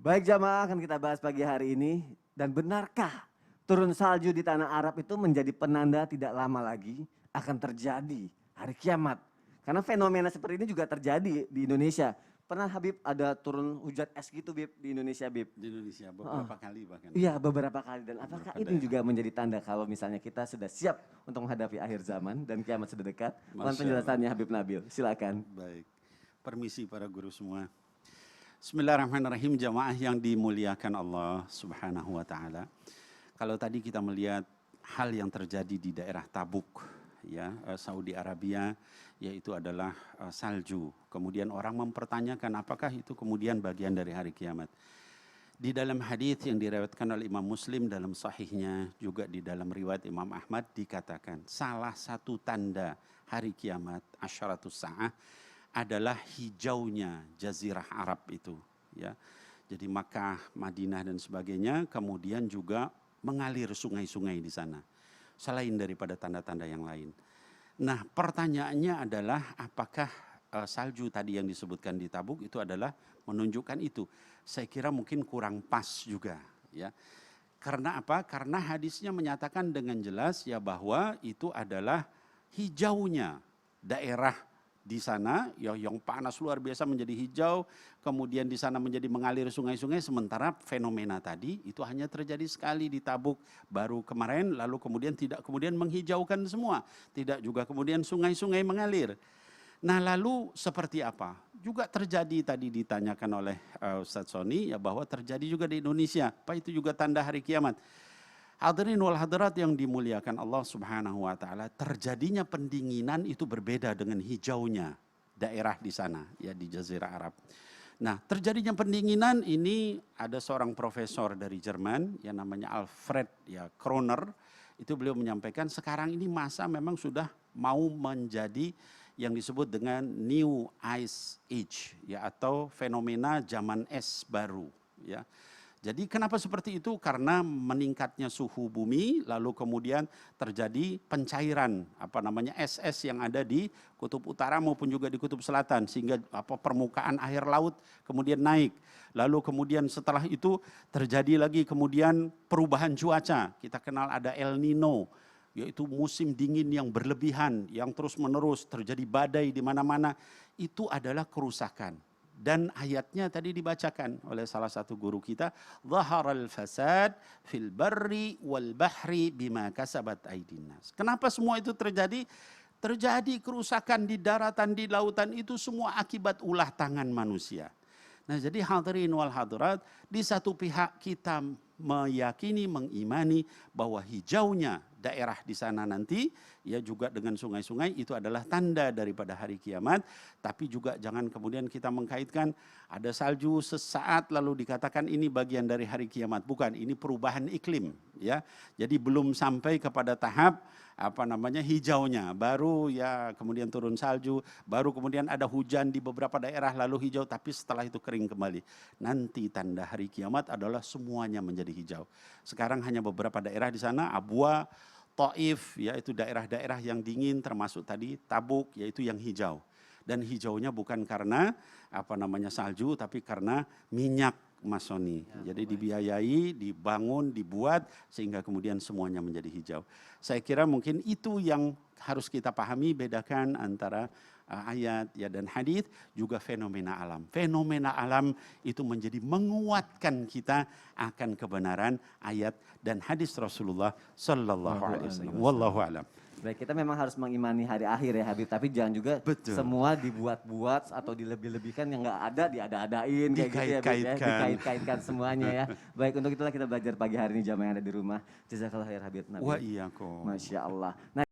Baik jamaah, akan kita bahas pagi hari ini. Dan benarkah turun salju di tanah Arab itu menjadi penanda tidak lama lagi akan terjadi hari kiamat? Karena fenomena seperti ini juga terjadi di Indonesia. Pernah Habib ada turun hujan es gitu Bib di Indonesia Bib? Di Indonesia beberapa kali bahkan. Iya beberapa kali. Dan apakah Beberapa ini daerah. juga menjadi tanda kalau misalnya kita sudah siap untuk menghadapi akhir zaman dan kiamat sudah dekat? Mohon Masya penjelasannya Allah. Habib Nabil, silakan. Baik, permisi para guru semua. Bismillahirrahmanirrahim, jamaah yang dimuliakan Allah Subhanahu wa taala. Kalau tadi kita melihat hal yang terjadi di daerah Tabuk, ya, Saudi Arabia, yaitu adalah salju. Kemudian orang mempertanyakan apakah itu kemudian bagian dari hari kiamat. Di dalam hadis yang diriwayatkan oleh Imam Muslim dalam sahihnya, juga di dalam riwayat Imam Ahmad dikatakan salah satu tanda hari kiamat asyaratus sa'ah adalah hijaunya jazirah Arab itu, ya. Jadi Makkah, Madinah dan sebagainya, kemudian juga mengalir sungai-sungai di sana. Selain daripada tanda-tanda yang lain. Nah, pertanyaannya adalah apakah salju tadi yang disebutkan di Tabuk itu adalah menunjukkan itu? Saya kira mungkin kurang pas juga, ya. Karena apa? Karena hadisnya menyatakan dengan jelas ya bahwa itu adalah hijaunya daerah di sana, ya, yang panas luar biasa menjadi hijau, kemudian di sana menjadi mengalir sungai-sungai, sementara fenomena tadi itu hanya terjadi sekali di Tabuk baru kemarin, lalu kemudian tidak kemudian menghijaukan semua, tidak juga kemudian sungai-sungai mengalir. Nah, lalu seperti apa? Juga terjadi tadi ditanyakan oleh Ustadz Sony, ya, bahwa terjadi juga di Indonesia. Apa itu juga tanda hari kiamat? Hadirin wal hadirat yang dimuliakan Allah Subhanahu wa taala, terjadinya pendinginan itu berbeda dengan hijaunya daerah di sana, ya, di Jazirah Arab. Nah, terjadinya pendinginan ini ada seorang profesor dari Jerman yang namanya Alfred, ya, Kroner. Itu beliau menyampaikan sekarang ini masa memang sudah mau menjadi yang disebut dengan New Ice Age, ya, atau fenomena zaman es baru, ya. Jadi kenapa seperti itu? Karena meningkatnya suhu bumi, lalu kemudian terjadi pencairan es-es yang ada di kutub utara maupun juga di kutub selatan, sehingga permukaan air laut kemudian naik. Lalu kemudian setelah itu terjadi lagi kemudian perubahan cuaca. Kita kenal ada El Nino, yaitu musim dingin yang berlebihan, yang terus-menerus terjadi badai di mana-mana. Itu adalah kerusakan. Dan ayatnya tadi dibacakan oleh salah satu guru kita, zaharal fasad fil barri wal bahri bima kasabat aydin nas. Kenapa semua itu terjadi? Terjadi kerusakan di daratan, di lautan, itu semua akibat ulah tangan manusia. Nah, jadi hadirin wal hadirat, di satu pihak kita meyakini, mengimani bahwa hijaunya daerah di sana nanti, ya, juga dengan sungai-sungai, itu adalah tanda daripada hari kiamat. Tapi juga jangan kemudian kita mengkaitkan ada salju sesaat lalu dikatakan ini bagian dari hari kiamat. Bukan, ini perubahan iklim, ya. Jadi belum sampai kepada tahap hijaunya, baru, ya, kemudian turun salju, baru kemudian ada hujan di beberapa daerah lalu hijau, tapi setelah itu kering kembali. Nanti tanda hari kiamat adalah semuanya menjadi hijau. Sekarang hanya beberapa daerah di sana, Abwa, Taif, yaitu daerah-daerah yang dingin, termasuk tadi Tabuk, yaitu yang hijau. Dan hijaunya bukan karena salju, tapi karena minyak, Mas Sony. Jadi dibiayai, dibangun, dibuat, sehingga kemudian semuanya menjadi hijau. Saya kira mungkin itu yang harus kita pahami, bedakan antara ayat, ya, dan hadis, juga fenomena alam. Fenomena alam itu menjadi menguatkan kita akan kebenaran ayat dan hadis Rasulullah Sallallahu Alaihi Wasallam. Wallahu a'lam. Baik, kita memang harus mengimani hari akhir ya Habib, tapi jangan juga semua dibuat-buat atau dilebih-lebihkan yang nggak ada, diada-adain kayak gitu ya Habib, ya, dikait-kaitkan semuanya ya. Baik, untuk itulah kita belajar pagi hari ini jamaah yang ada di rumah. Jazakallah khair Habib Nabil. Wa iyyakum. Masya Allah. Nah,